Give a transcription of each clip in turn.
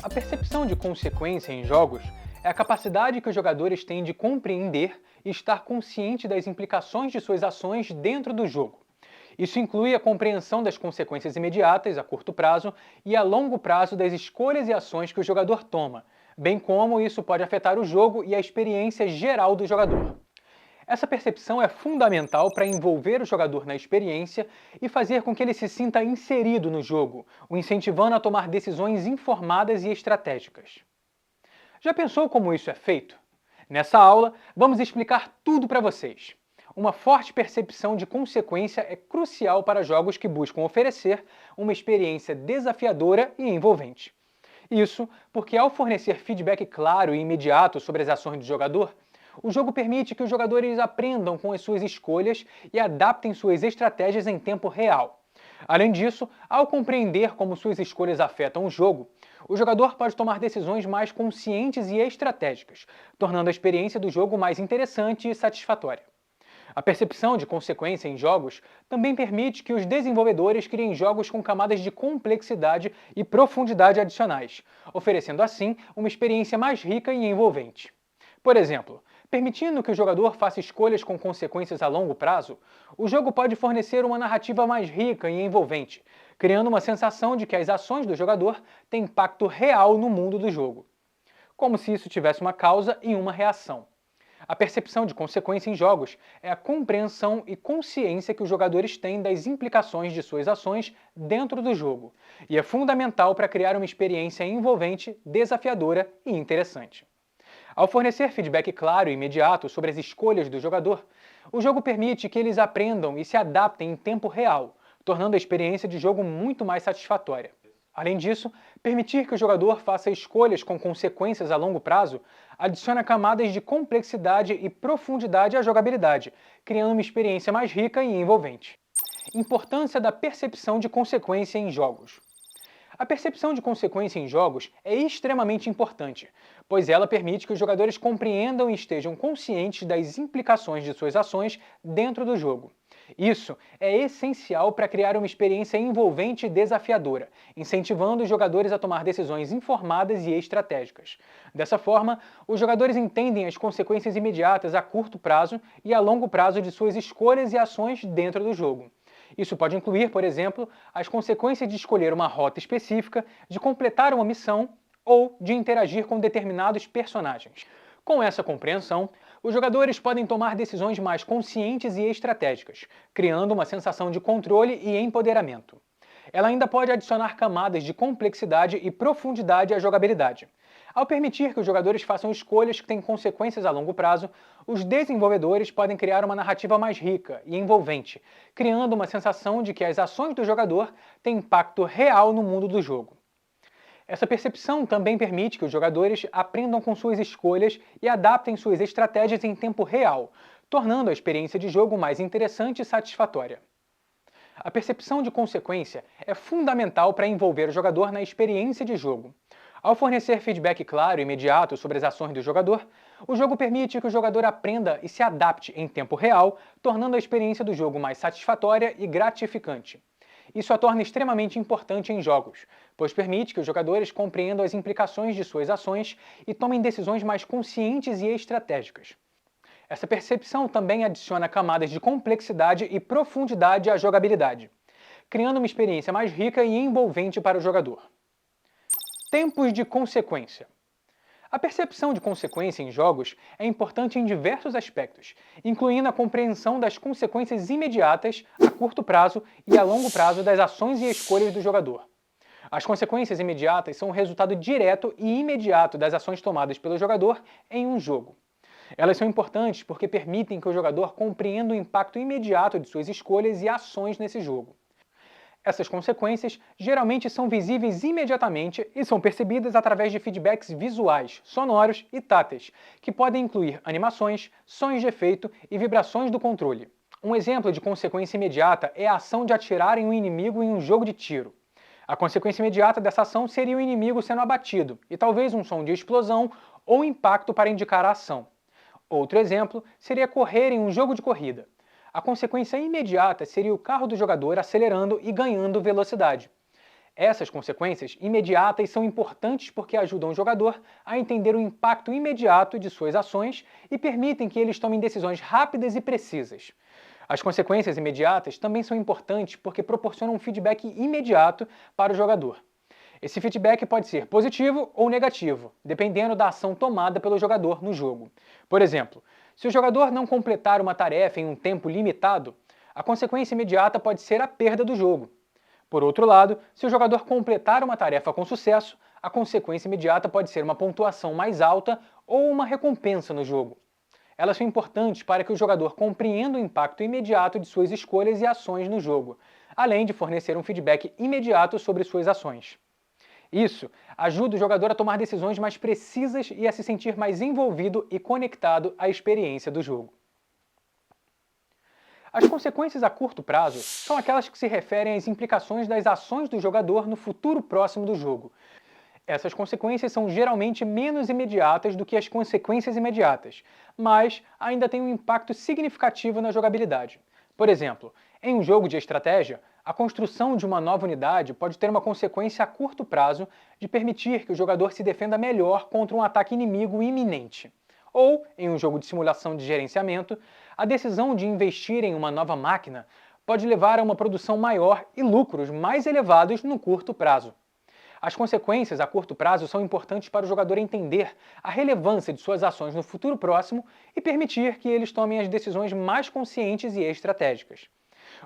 A percepção de consequência em jogos é a capacidade que os jogadores têm de compreender e estar consciente das implicações de suas ações dentro do jogo. Isso inclui a compreensão das consequências imediatas, a curto prazo, e a longo prazo das escolhas e ações que o jogador toma, bem como isso pode afetar o jogo e a experiência geral do jogador. Essa percepção é fundamental para envolver o jogador na experiência e fazer com que ele se sinta inserido no jogo, o incentivando a tomar decisões informadas e estratégicas. Já pensou como isso é feito? Nessa aula, vamos explicar tudo para vocês. Uma forte percepção de consequência é crucial para jogos que buscam oferecer uma experiência desafiadora e envolvente. Isso porque, ao fornecer feedback claro e imediato sobre as ações do jogador, o jogo permite que os jogadores aprendam com as suas escolhas e adaptem suas estratégias em tempo real. Além disso, ao compreender como suas escolhas afetam o jogo, o jogador pode tomar decisões mais conscientes e estratégicas, tornando a experiência do jogo mais interessante e satisfatória. A percepção de consequência em jogos também permite que os desenvolvedores criem jogos com camadas de complexidade e profundidade adicionais, oferecendo assim uma experiência mais rica e envolvente. Por exemplo, permitindo que o jogador faça escolhas com consequências a longo prazo, o jogo pode fornecer uma narrativa mais rica e envolvente, criando uma sensação de que as ações do jogador têm impacto real no mundo do jogo. Como se isso tivesse uma causa e uma reação. A percepção de consequência em jogos é a compreensão e consciência que os jogadores têm das implicações de suas ações dentro do jogo, e é fundamental para criar uma experiência envolvente, desafiadora e interessante. Ao fornecer feedback claro e imediato sobre as escolhas do jogador, o jogo permite que eles aprendam e se adaptem em tempo real, tornando a experiência de jogo muito mais satisfatória. Além disso, permitir que o jogador faça escolhas com consequências a longo prazo adiciona camadas de complexidade e profundidade à jogabilidade, criando uma experiência mais rica e envolvente. Importância da percepção de consequência em jogos. A percepção de consequência em jogos é extremamente importante, pois ela permite que os jogadores compreendam e estejam conscientes das implicações de suas ações dentro do jogo. Isso é essencial para criar uma experiência envolvente e desafiadora, incentivando os jogadores a tomar decisões informadas e estratégicas. Dessa forma, os jogadores entendem as consequências imediatas a curto prazo e a longo prazo de suas escolhas e ações dentro do jogo. Isso pode incluir, por exemplo, as consequências de escolher uma rota específica, de completar uma missão ou de interagir com determinados personagens. Com essa compreensão, os jogadores podem tomar decisões mais conscientes e estratégicas, criando uma sensação de controle e empoderamento. Ela ainda pode adicionar camadas de complexidade e profundidade à jogabilidade. Ao permitir que os jogadores façam escolhas que têm consequências a longo prazo, os desenvolvedores podem criar uma narrativa mais rica e envolvente, criando uma sensação de que as ações do jogador têm impacto real no mundo do jogo. Essa percepção também permite que os jogadores aprendam com suas escolhas e adaptem suas estratégias em tempo real, tornando a experiência de jogo mais interessante e satisfatória. A percepção de consequência é fundamental para envolver o jogador na experiência de jogo. Ao fornecer feedback claro e imediato sobre as ações do jogador, o jogo permite que o jogador aprenda e se adapte em tempo real, tornando a experiência do jogo mais satisfatória e gratificante. Isso a torna extremamente importante em jogos, pois permite que os jogadores compreendam as implicações de suas ações e tomem decisões mais conscientes e estratégicas. Essa percepção também adiciona camadas de complexidade e profundidade à jogabilidade, criando uma experiência mais rica e envolvente para o jogador. Tempos de consequência. A percepção de consequência em jogos é importante em diversos aspectos, incluindo a compreensão das consequências imediatas, a curto prazo e a longo prazo das ações e escolhas do jogador. As consequências imediatas são o resultado direto e imediato das ações tomadas pelo jogador em um jogo. Elas são importantes porque permitem que o jogador compreenda o impacto imediato de suas escolhas e ações nesse jogo. Essas consequências geralmente são visíveis imediatamente e são percebidas através de feedbacks visuais, sonoros e táteis, que podem incluir animações, sons de efeito e vibrações do controle. Um exemplo de consequência imediata é a ação de atirar em um inimigo em um jogo de tiro. A consequência imediata dessa ação seria o inimigo sendo abatido, e talvez um som de explosão ou impacto para indicar a ação. Outro exemplo seria correr em um jogo de corrida. A consequência imediata seria o carro do jogador acelerando e ganhando velocidade. Essas consequências imediatas são importantes porque ajudam o jogador a entender o impacto imediato de suas ações e permitem que eles tomem decisões rápidas e precisas. As consequências imediatas também são importantes porque proporcionam um feedback imediato para o jogador. Esse feedback pode ser positivo ou negativo, dependendo da ação tomada pelo jogador no jogo. Por exemplo, se o jogador não completar uma tarefa em um tempo limitado, a consequência imediata pode ser a perda do jogo. Por outro lado, se o jogador completar uma tarefa com sucesso, a consequência imediata pode ser uma pontuação mais alta ou uma recompensa no jogo. Elas são importantes para que o jogador compreenda o impacto imediato de suas escolhas e ações no jogo, além de fornecer um feedback imediato sobre suas ações. Isso ajuda o jogador a tomar decisões mais precisas e a se sentir mais envolvido e conectado à experiência do jogo. As consequências a curto prazo são aquelas que se referem às implicações das ações do jogador no futuro próximo do jogo. Essas consequências são geralmente menos imediatas do que as consequências imediatas, mas ainda têm um impacto significativo na jogabilidade. Por exemplo, em um jogo de estratégia, a construção de uma nova unidade pode ter uma consequência a curto prazo de permitir que o jogador se defenda melhor contra um ataque inimigo iminente. Ou, em um jogo de simulação de gerenciamento, a decisão de investir em uma nova máquina pode levar a uma produção maior e lucros mais elevados no curto prazo. As consequências a curto prazo são importantes para o jogador entender a relevância de suas ações no futuro próximo e permitir que eles tomem as decisões mais conscientes e estratégicas.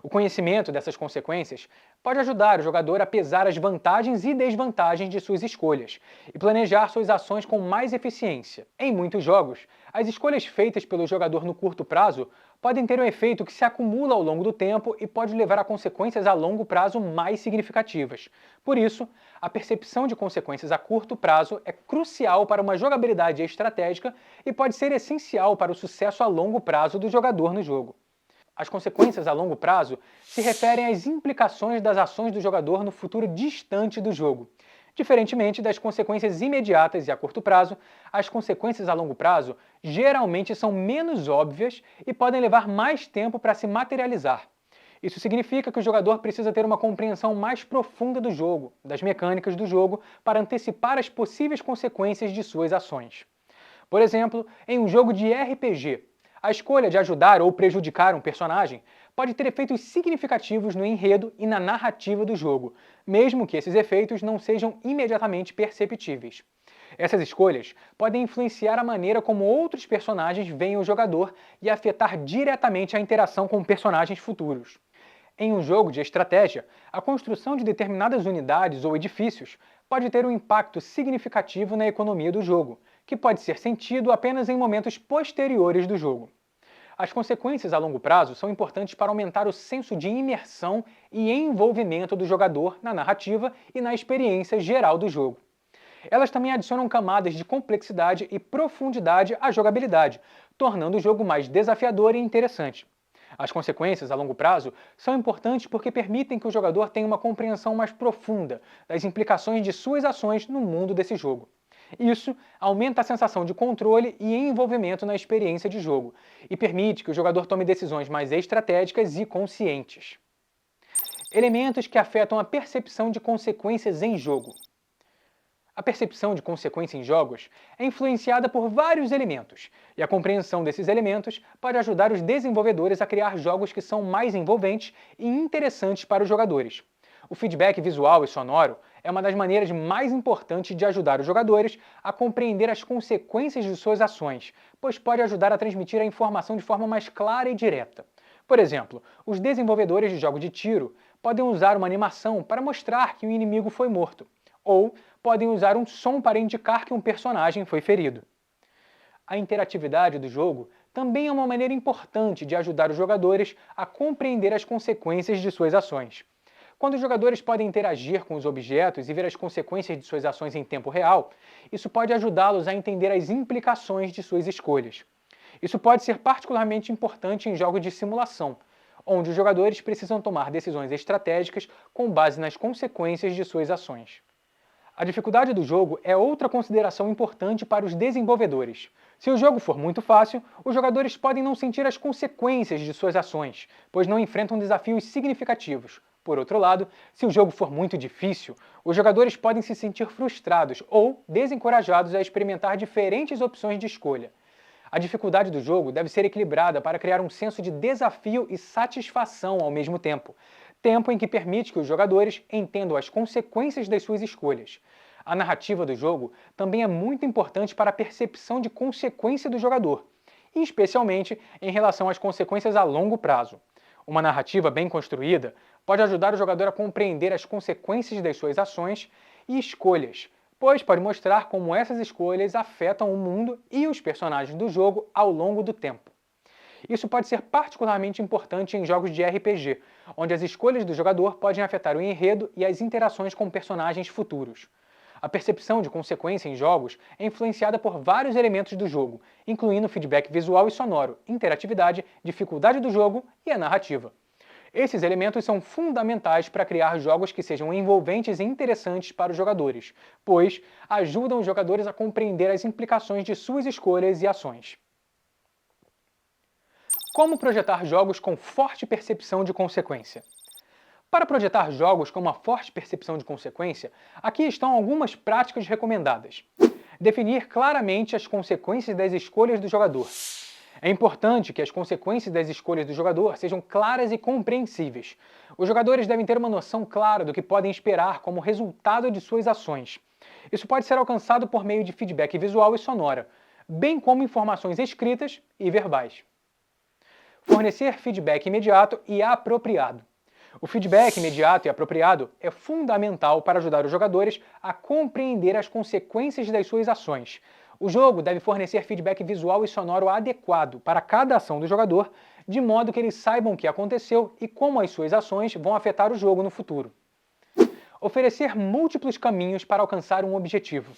O conhecimento dessas consequências pode ajudar o jogador a pesar as vantagens e desvantagens de suas escolhas e planejar suas ações com mais eficiência. Em muitos jogos, as escolhas feitas pelo jogador no curto prazo podem ter um efeito que se acumula ao longo do tempo e pode levar a consequências a longo prazo mais significativas. Por isso, a percepção de consequências a curto prazo é crucial para uma jogabilidade estratégica e pode ser essencial para o sucesso a longo prazo do jogador no jogo. As consequências a longo prazo se referem às implicações das ações do jogador no futuro distante do jogo. Diferentemente das consequências imediatas e a curto prazo, as consequências a longo prazo geralmente são menos óbvias e podem levar mais tempo para se materializar. Isso significa que o jogador precisa ter uma compreensão mais profunda do jogo, das mecânicas do jogo, para antecipar as possíveis consequências de suas ações. Por exemplo, em um jogo de RPG, a escolha de ajudar ou prejudicar um personagem pode ter efeitos significativos no enredo e na narrativa do jogo, mesmo que esses efeitos não sejam imediatamente perceptíveis. Essas escolhas podem influenciar a maneira como outros personagens veem o jogador e afetar diretamente a interação com personagens futuros. Em um jogo de estratégia, a construção de determinadas unidades ou edifícios pode ter um impacto significativo na economia do jogo, que pode ser sentido apenas em momentos posteriores do jogo. As consequências a longo prazo são importantes para aumentar o senso de imersão e envolvimento do jogador na narrativa e na experiência geral do jogo. Elas também adicionam camadas de complexidade e profundidade à jogabilidade, tornando o jogo mais desafiador e interessante. As consequências a longo prazo são importantes porque permitem que o jogador tenha uma compreensão mais profunda das implicações de suas ações no mundo desse jogo. Isso aumenta a sensação de controle e envolvimento na experiência de jogo e permite que o jogador tome decisões mais estratégicas e conscientes. Elementos que afetam a percepção de consequências em jogo. A percepção de consequência em jogos é influenciada por vários elementos, e a compreensão desses elementos pode ajudar os desenvolvedores a criar jogos que são mais envolventes e interessantes para os jogadores. O feedback visual e sonoro é uma das maneiras mais importantes de ajudar os jogadores a compreender as consequências de suas ações, pois pode ajudar a transmitir a informação de forma mais clara e direta. Por exemplo, os desenvolvedores de jogos de tiro podem usar uma animação para mostrar que o inimigo foi morto, ou podem usar um som para indicar que um personagem foi ferido. A interatividade do jogo também é uma maneira importante de ajudar os jogadores a compreender as consequências de suas ações. Quando os jogadores podem interagir com os objetos e ver as consequências de suas ações em tempo real, isso pode ajudá-los a entender as implicações de suas escolhas. Isso pode ser particularmente importante em jogos de simulação, onde os jogadores precisam tomar decisões estratégicas com base nas consequências de suas ações. A dificuldade do jogo é outra consideração importante para os desenvolvedores. Se o jogo for muito fácil, os jogadores podem não sentir as consequências de suas ações, pois não enfrentam desafios significativos. Por outro lado, se o jogo for muito difícil, os jogadores podem se sentir frustrados ou desencorajados a experimentar diferentes opções de escolha. A dificuldade do jogo deve ser equilibrada para criar um senso de desafio e satisfação ao mesmo tempo, tempo em que permite que os jogadores entendam as consequências das suas escolhas. A narrativa do jogo também é muito importante para a percepção de consequência do jogador, e especialmente em relação às consequências a longo prazo. Uma narrativa bem construída pode ajudar o jogador a compreender as consequências das suas ações e escolhas, pois pode mostrar como essas escolhas afetam o mundo e os personagens do jogo ao longo do tempo. Isso pode ser particularmente importante em jogos de RPG, onde as escolhas do jogador podem afetar o enredo e as interações com personagens futuros. A percepção de consequência em jogos é influenciada por vários elementos do jogo, incluindo feedback visual e sonoro, interatividade, dificuldade do jogo e a narrativa. Esses elementos são fundamentais para criar jogos que sejam envolventes e interessantes para os jogadores, pois ajudam os jogadores a compreender as implicações de suas escolhas e ações. Como projetar jogos com forte percepção de consequência? Para projetar jogos com uma forte percepção de consequência, aqui estão algumas práticas recomendadas. Definir claramente as consequências das escolhas do jogador. É importante que as consequências das escolhas do jogador sejam claras e compreensíveis. Os jogadores devem ter uma noção clara do que podem esperar como resultado de suas ações. Isso pode ser alcançado por meio de feedback visual e sonora, bem como informações escritas e verbais. Fornecer feedback imediato e apropriado. O feedback imediato e apropriado é fundamental para ajudar os jogadores a compreender as consequências das suas ações. O jogo deve fornecer feedback visual e sonoro adequado para cada ação do jogador, de modo que eles saibam o que aconteceu e como as suas ações vão afetar o jogo no futuro. Oferecer múltiplos caminhos para alcançar um objetivo.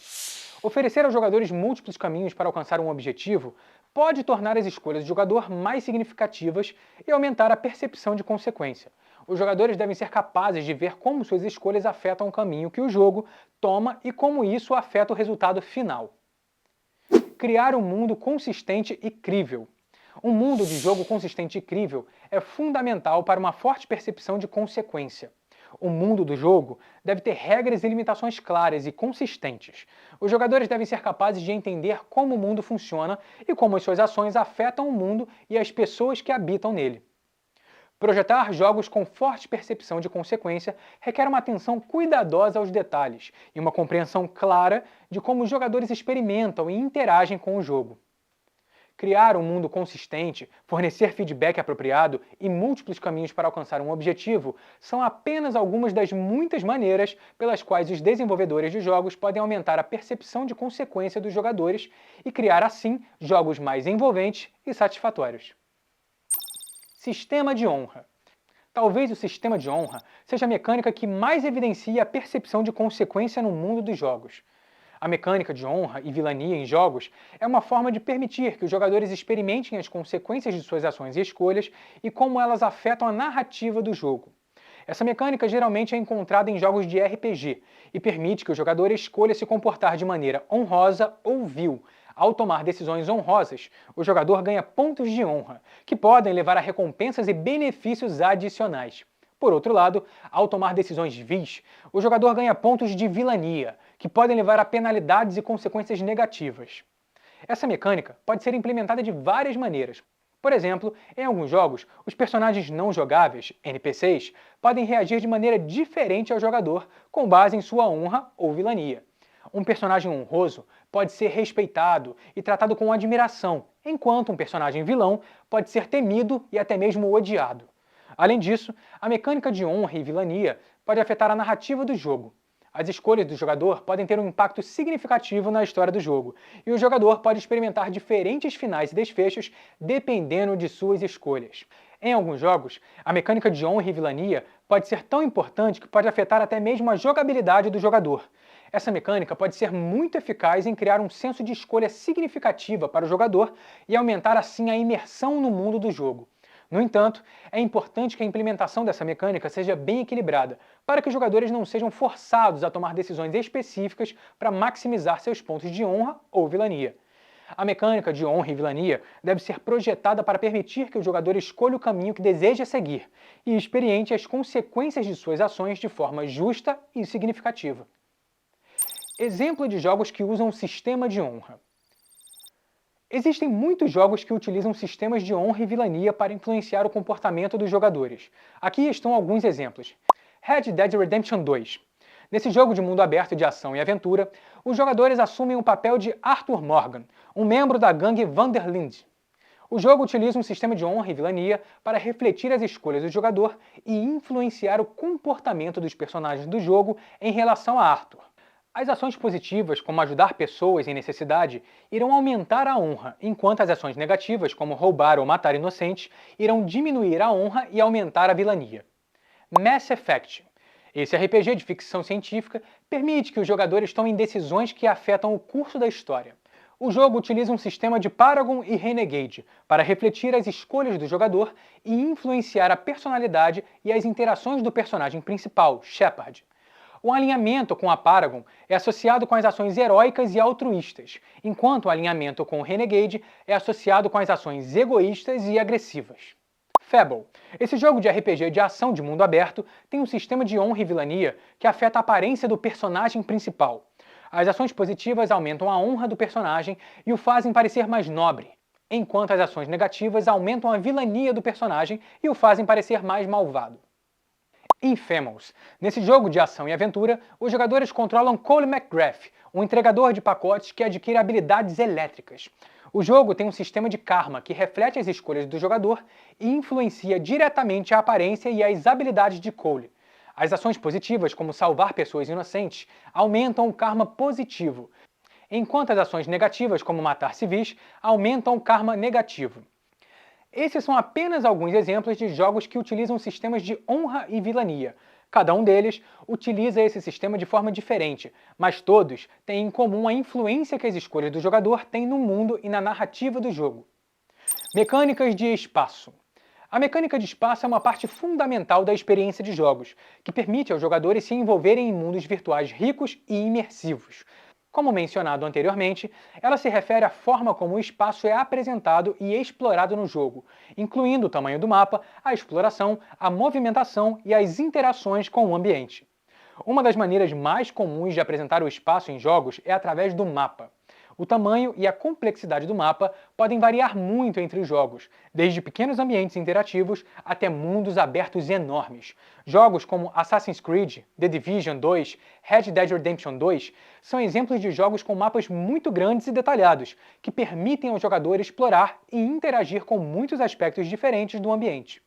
Oferecer aos jogadores múltiplos caminhos para alcançar um objetivo pode tornar as escolhas do jogador mais significativas e aumentar a percepção de consequência. Os jogadores devem ser capazes de ver como suas escolhas afetam o caminho que o jogo toma e como isso afeta o resultado final. Criar um mundo consistente e crível. Um mundo de jogo consistente e crível é fundamental para uma forte percepção de consequência. O mundo do jogo deve ter regras e limitações claras e consistentes. Os jogadores devem ser capazes de entender como o mundo funciona e como as suas ações afetam o mundo e as pessoas que habitam nele. Projetar jogos com forte percepção de consequência requer uma atenção cuidadosa aos detalhes e uma compreensão clara de como os jogadores experimentam e interagem com o jogo. Criar um mundo consistente, fornecer feedback apropriado e múltiplos caminhos para alcançar um objetivo são apenas algumas das muitas maneiras pelas quais os desenvolvedores de jogos podem aumentar a percepção de consequência dos jogadores e criar assim jogos mais envolventes e satisfatórios. Sistema de honra. Talvez o sistema de honra seja a mecânica que mais evidencia a percepção de consequência no mundo dos jogos. A mecânica de honra e vilania em jogos é uma forma de permitir que os jogadores experimentem as consequências de suas ações e escolhas e como elas afetam a narrativa do jogo. Essa mecânica geralmente é encontrada em jogos de RPG e permite que o jogador escolha se comportar de maneira honrosa ou vil. Ao tomar decisões honrosas, o jogador ganha pontos de honra, que podem levar a recompensas e benefícios adicionais. Por outro lado, ao tomar decisões vis, o jogador ganha pontos de vilania, que podem levar a penalidades e consequências negativas. Essa mecânica pode ser implementada de várias maneiras. Por exemplo, em alguns jogos, os personagens não jogáveis, NPCs, podem reagir de maneira diferente ao jogador, com base em sua honra ou vilania. Um personagem honroso pode ser respeitado e tratado com admiração, enquanto um personagem vilão pode ser temido e até mesmo odiado. Além disso, a mecânica de honra e vilania pode afetar a narrativa do jogo. As escolhas do jogador podem ter um impacto significativo na história do jogo, e o jogador pode experimentar diferentes finais e desfechos dependendo de suas escolhas. Em alguns jogos, a mecânica de honra e vilania pode ser tão importante que pode afetar até mesmo a jogabilidade do jogador. Essa mecânica pode ser muito eficaz em criar um senso de escolha significativa para o jogador e aumentar assim a imersão no mundo do jogo. No entanto, é importante que a implementação dessa mecânica seja bem equilibrada, para que os jogadores não sejam forçados a tomar decisões específicas para maximizar seus pontos de honra ou vilania. A mecânica de honra e vilania deve ser projetada para permitir que o jogador escolha o caminho que deseja seguir e experimente as consequências de suas ações de forma justa e significativa. Exemplo de jogos que usam o sistema de honra. Existem muitos jogos que utilizam sistemas de honra e vilania para influenciar o comportamento dos jogadores. Aqui estão alguns exemplos. Red Dead Redemption 2. Nesse jogo de mundo aberto de ação e aventura, os jogadores assumem o papel de Arthur Morgan, um membro da gangue Vanderlinde. O jogo utiliza um sistema de honra e vilania para refletir as escolhas do jogador e influenciar o comportamento dos personagens do jogo em relação a Arthur. As ações positivas, como ajudar pessoas em necessidade, irão aumentar a honra, enquanto as ações negativas, como roubar ou matar inocentes, irão diminuir a honra e aumentar a vilania. Mass Effect. Esse RPG de ficção científica permite que os jogadores tomem decisões que afetam o curso da história. O jogo utiliza um sistema de Paragon e Renegade para refletir as escolhas do jogador e influenciar a personalidade e as interações do personagem principal, Shepard. O alinhamento com a Paragon é associado com as ações heróicas e altruístas, enquanto o alinhamento com o Renegade é associado com as ações egoístas e agressivas. Fable. Esse jogo de RPG de ação de mundo aberto tem um sistema de honra e vilania que afeta a aparência do personagem principal. As ações positivas aumentam a honra do personagem e o fazem parecer mais nobre, enquanto as ações negativas aumentam a vilania do personagem e o fazem parecer mais malvado. Infamous. Nesse jogo de ação e aventura, os jogadores controlam Cole McGrath, um entregador de pacotes que adquire habilidades elétricas. O jogo tem um sistema de karma que reflete as escolhas do jogador e influencia diretamente a aparência e as habilidades de Cole. As ações positivas, como salvar pessoas inocentes, aumentam o karma positivo, enquanto as ações negativas, como matar civis, aumentam o karma negativo. Esses são apenas alguns exemplos de jogos que utilizam sistemas de honra e vilania. Cada um deles utiliza esse sistema de forma diferente, mas todos têm em comum a influência que as escolhas do jogador têm no mundo e na narrativa do jogo. Mecânicas de espaço. A mecânica de espaço é uma parte fundamental da experiência de jogos, que permite aos jogadores se envolverem em mundos virtuais ricos e imersivos. Como mencionado anteriormente, ela se refere à forma como o espaço é apresentado e explorado no jogo, incluindo o tamanho do mapa, a exploração, a movimentação e as interações com o ambiente. Uma das maneiras mais comuns de apresentar o espaço em jogos é através do mapa. O tamanho e a complexidade do mapa podem variar muito entre os jogos, desde pequenos ambientes interativos até mundos abertos enormes. Jogos como Assassin's Creed, The Division 2, Red Dead Redemption 2 são exemplos de jogos com mapas muito grandes e detalhados, que permitem ao jogador explorar e interagir com muitos aspectos diferentes do ambiente.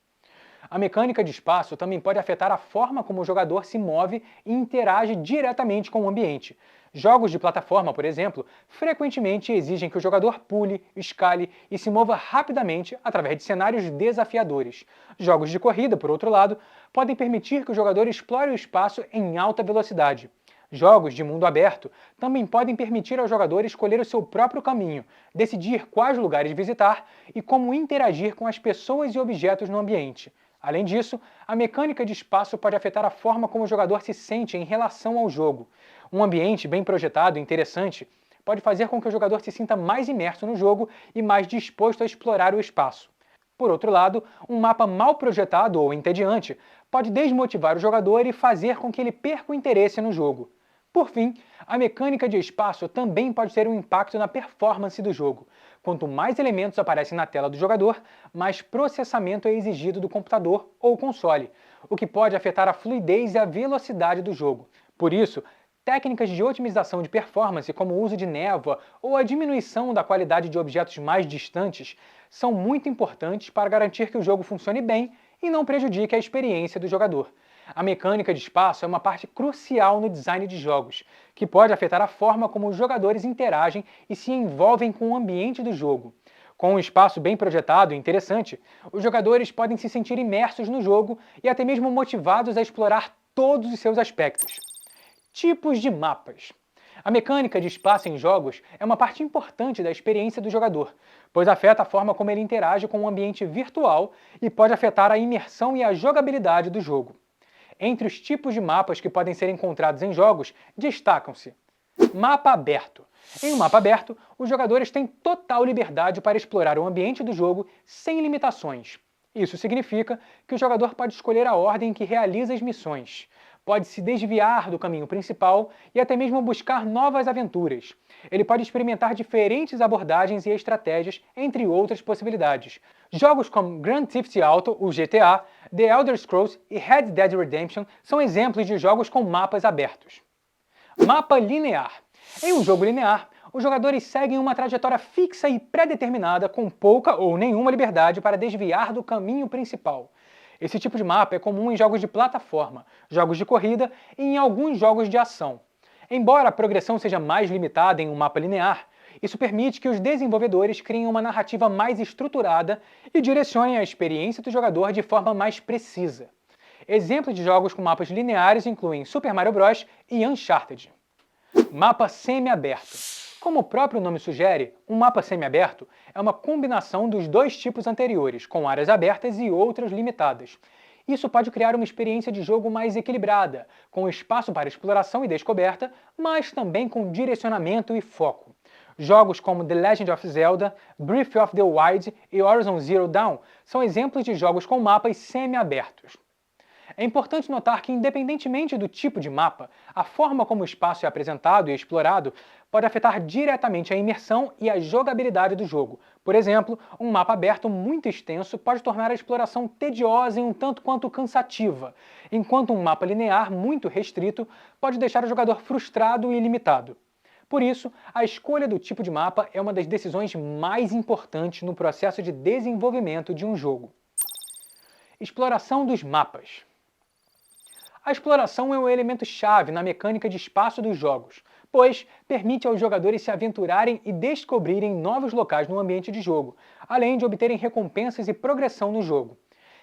A mecânica de espaço também pode afetar a forma como o jogador se move e interage diretamente com o ambiente. Jogos de plataforma, por exemplo, frequentemente exigem que o jogador pule, escale e se mova rapidamente através de cenários desafiadores. Jogos de corrida, por outro lado, podem permitir que o jogador explore o espaço em alta velocidade. Jogos de mundo aberto também podem permitir ao jogador escolher o seu próprio caminho, decidir quais lugares visitar e como interagir com as pessoas e objetos no ambiente. Além disso, a mecânica de espaço pode afetar a forma como o jogador se sente em relação ao jogo. Um ambiente bem projetado e interessante pode fazer com que o jogador se sinta mais imerso no jogo e mais disposto a explorar o espaço. Por outro lado, um mapa mal projetado ou entediante pode desmotivar o jogador e fazer com que ele perca o interesse no jogo. Por fim, a mecânica de espaço também pode ter um impacto na performance do jogo. Quanto mais elementos aparecem na tela do jogador, mais processamento é exigido do computador ou console, o que pode afetar a fluidez e a velocidade do jogo. Por isso, técnicas de otimização de performance, como o uso de névoa ou a diminuição da qualidade de objetos mais distantes, são muito importantes para garantir que o jogo funcione bem e não prejudique a experiência do jogador. A mecânica de espaço é uma parte crucial no design de jogos, que pode afetar a forma como os jogadores interagem e se envolvem com o ambiente do jogo. Com um espaço bem projetado e interessante, os jogadores podem se sentir imersos no jogo e até mesmo motivados a explorar todos os seus aspectos. Tipos de mapas. A mecânica de espaço em jogos é uma parte importante da experiência do jogador, pois afeta a forma como ele interage com o ambiente virtual e pode afetar a imersão e a jogabilidade do jogo. Entre os tipos de mapas que podem ser encontrados em jogos, destacam-se: mapa aberto. Em um mapa aberto, os jogadores têm total liberdade para explorar o ambiente do jogo sem limitações. Isso significa que o jogador pode escolher a ordem em que realiza as missões, pode se desviar do caminho principal e até mesmo buscar novas aventuras. Ele pode experimentar diferentes abordagens e estratégias, entre outras possibilidades. Jogos como Grand Theft Auto, o GTA, The Elder Scrolls e Red Dead Redemption são exemplos de jogos com mapas abertos. Mapa linear. Em um jogo linear, os jogadores seguem uma trajetória fixa e pré-determinada com pouca ou nenhuma liberdade para desviar do caminho principal. Esse tipo de mapa é comum em jogos de plataforma, jogos de corrida e em alguns jogos de ação. Embora a progressão seja mais limitada em um mapa linear, isso permite que os desenvolvedores criem uma narrativa mais estruturada e direcionem a experiência do jogador de forma mais precisa. Exemplos de jogos com mapas lineares incluem Super Mario Bros. E Uncharted. Mapa semi-aberto. Como o próprio nome sugere, um mapa semi-aberto é uma combinação dos dois tipos anteriores, com áreas abertas e outras limitadas. Isso pode criar uma experiência de jogo mais equilibrada, com espaço para exploração e descoberta, mas também com direcionamento e foco. Jogos como The Legend of Zelda, Breath of the Wild e Horizon Zero Dawn são exemplos de jogos com mapas semi-abertos. É importante notar que, independentemente do tipo de mapa, a forma como o espaço é apresentado e explorado pode afetar diretamente a imersão e a jogabilidade do jogo. Por exemplo, um mapa aberto muito extenso pode tornar a exploração tediosa e um tanto quanto cansativa, enquanto um mapa linear muito restrito pode deixar o jogador frustrado e limitado. Por isso, a escolha do tipo de mapa é uma das decisões mais importantes no processo de desenvolvimento de um jogo. Exploração dos mapas. A exploração é um elemento-chave na mecânica de espaço dos jogos, pois permite aos jogadores se aventurarem e descobrirem novos locais no ambiente de jogo, além de obterem recompensas e progressão no jogo.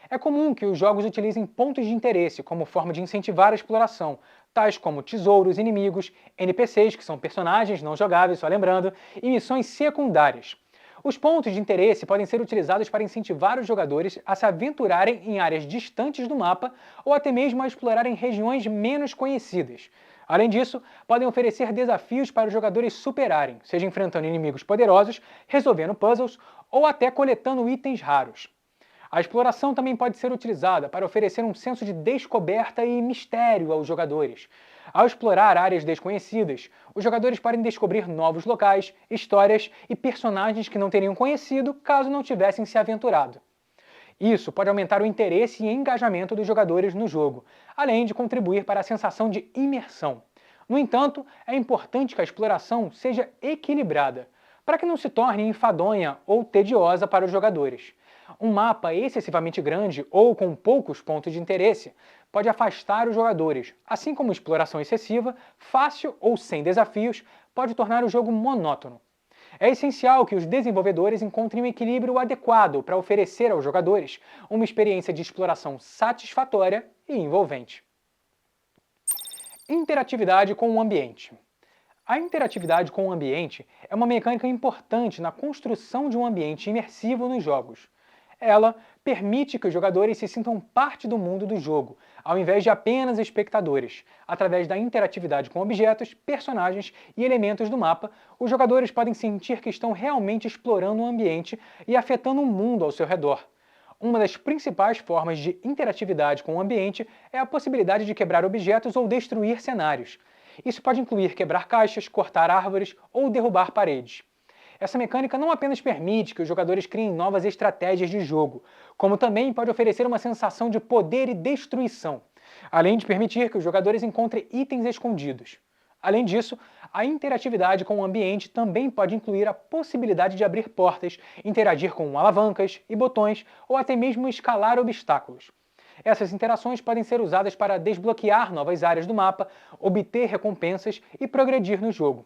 É comum que os jogos utilizem pontos de interesse como forma de incentivar a exploração, tais como tesouros, inimigos, NPCs, que são personagens não jogáveis, só lembrando, e missões secundárias. Os pontos de interesse podem ser utilizados para incentivar os jogadores a se aventurarem em áreas distantes do mapa ou até mesmo a explorarem regiões menos conhecidas. Além disso, podem oferecer desafios para os jogadores superarem, seja enfrentando inimigos poderosos, resolvendo puzzles ou até coletando itens raros. A exploração também pode ser utilizada para oferecer um senso de descoberta e mistério aos jogadores. Ao explorar áreas desconhecidas, os jogadores podem descobrir novos locais, histórias e personagens que não teriam conhecido caso não tivessem se aventurado. Isso pode aumentar o interesse e engajamento dos jogadores no jogo, além de contribuir para a sensação de imersão. No entanto, é importante que a exploração seja equilibrada, para que não se torne enfadonha ou tediosa para os jogadores. Um mapa excessivamente grande ou com poucos pontos de interesse pode afastar os jogadores, assim como exploração excessiva, fácil ou sem desafios, pode tornar o jogo monótono. É essencial que os desenvolvedores encontrem um equilíbrio adequado para oferecer aos jogadores uma experiência de exploração satisfatória e envolvente. Interatividade com o ambiente. A interatividade com o ambiente é uma mecânica importante na construção de um ambiente imersivo nos jogos. Ela permite que os jogadores se sintam parte do mundo do jogo, ao invés de apenas espectadores. Através da interatividade com objetos, personagens e elementos do mapa, os jogadores podem sentir que estão realmente explorando o ambiente e afetando o mundo ao seu redor. Uma das principais formas de interatividade com o ambiente é a possibilidade de quebrar objetos ou destruir cenários. Isso pode incluir quebrar caixas, cortar árvores ou derrubar paredes. Essa mecânica não apenas permite que os jogadores criem novas estratégias de jogo, como também pode oferecer uma sensação de poder e destruição, além de permitir que os jogadores encontrem itens escondidos. Além disso, a interatividade com o ambiente também pode incluir a possibilidade de abrir portas, interagir com alavancas e botões ou até mesmo escalar obstáculos. Essas interações podem ser usadas para desbloquear novas áreas do mapa, obter recompensas e progredir no jogo.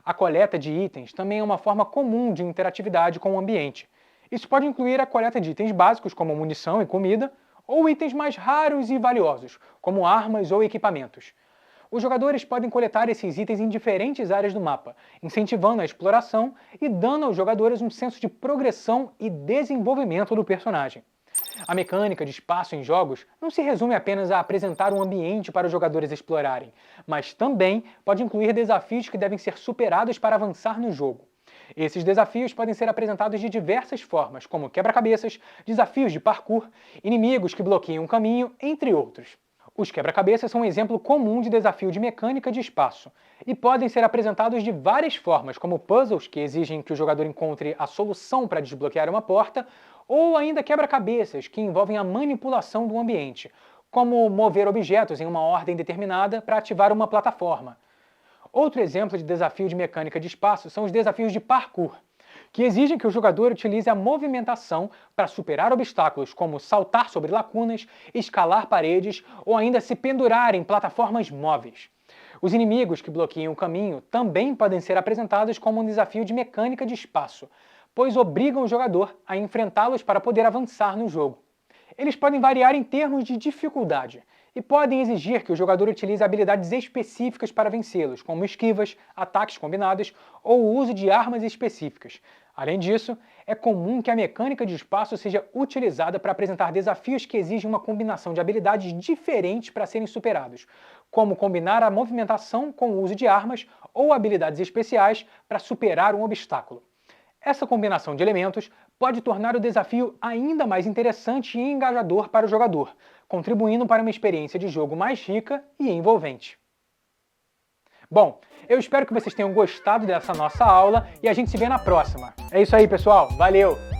A coleta de itens também é uma forma comum de interatividade com o ambiente. Isso pode incluir a coleta de itens básicos, como munição e comida, ou itens mais raros e valiosos, como armas ou equipamentos. Os jogadores podem coletar esses itens em diferentes áreas do mapa, incentivando a exploração e dando aos jogadores um senso de progressão e desenvolvimento do personagem. A mecânica de espaço em jogos não se resume apenas a apresentar um ambiente para os jogadores explorarem, mas também pode incluir desafios que devem ser superados para avançar no jogo. Esses desafios podem ser apresentados de diversas formas, como quebra-cabeças, desafios de parkour, inimigos que bloqueiam o caminho, entre outros. Os quebra-cabeças são um exemplo comum de desafio de mecânica de espaço, e podem ser apresentados de várias formas, como puzzles que exigem que o jogador encontre a solução para desbloquear uma porta, ou ainda quebra-cabeças que envolvem a manipulação do ambiente, como mover objetos em uma ordem determinada para ativar uma plataforma. Outro exemplo de desafio de mecânica de espaço são os desafios de parkour, que exigem que o jogador utilize a movimentação para superar obstáculos como saltar sobre lacunas, escalar paredes ou ainda se pendurar em plataformas móveis. Os inimigos que bloqueiam o caminho também podem ser apresentados como um desafio de mecânica de espaço, pois obrigam o jogador a enfrentá-los para poder avançar no jogo. Eles podem variar em termos de dificuldade e podem exigir que o jogador utilize habilidades específicas para vencê-los, como esquivas, ataques combinados ou o uso de armas específicas. Além disso, é comum que a mecânica de espaço seja utilizada para apresentar desafios que exigem uma combinação de habilidades diferentes para serem superados, como combinar a movimentação com o uso de armas ou habilidades especiais para superar um obstáculo. Essa combinação de elementos pode tornar o desafio ainda mais interessante e engajador para o jogador, contribuindo para uma experiência de jogo mais rica e envolvente. Bom, eu espero que vocês tenham gostado dessa nossa aula e a gente se vê na próxima. É isso aí, pessoal. Valeu!